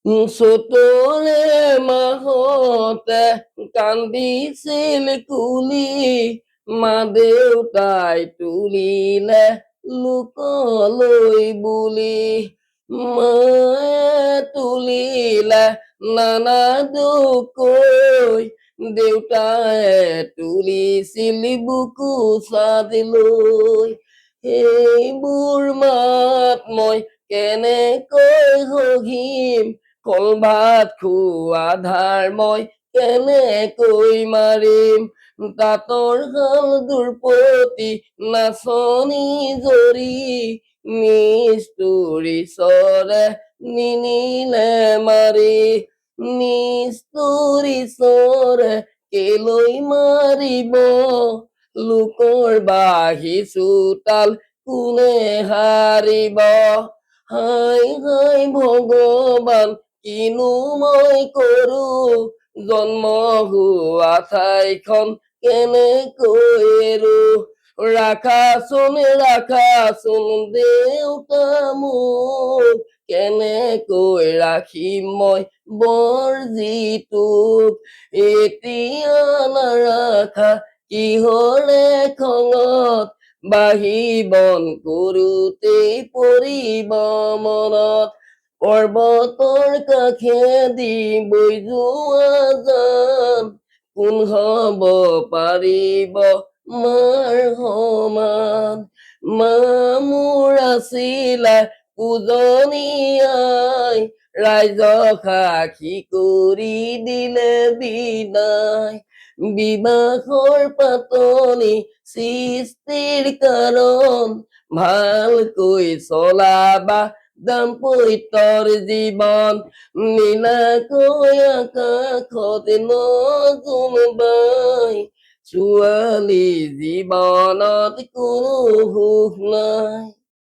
ছোটরে মাহতে কান্দিছিল কুলি মা দেউতাই তুলিলে লোকলৈ বুলি মায়ে তুলিলে নানা দুকৈ দেউতায়ে তুলিছিল বুকু চাদিলৈ সেইবোৰ মাত মই কেনেকৈ সহিম কল ভাত খোৱা ধাৰ মই কেনেকৈ মাৰিম তাঁতৰ শাল দুৰপতি নাচনি জৰি নিষ্ঠুৰী চৰে নিনিলে মাৰি নিষ্ঠুৰী চৰে কেলৈ মাৰিব লোকৰ বাঁহী চোতাল কোনে হাৰিব হাই হাই ভগৱান কিনো মই কৰো জন্ম হোৱা ঠাইখন কেনেকৈ এৰো ৰাখাচোন দেউতা মোক কেনেকৈ ৰাখিম মই বৰ যিটোক এতিয়া নাৰাখা কিহৰে খঙত বাহি বন কৰোতেই পৰিব মনত পৰ্বতৰ কাষেদি বৈ যোৱা জান কোন হব পাৰিব মাৰ সমান মা মোৰ আছিলা পূজনী আই ৰাইজক সাক্ষী কৰি দিলে বিদায় বিবাহৰ পাতনি সৃষ্টিৰ কাৰণ ভালকৈ চলাবা দাম্পত্যৰ জীৱন নীলাকৈ আকাশত নতুন বাই ছোৱালী জীৱনত কোনো সুখ নাই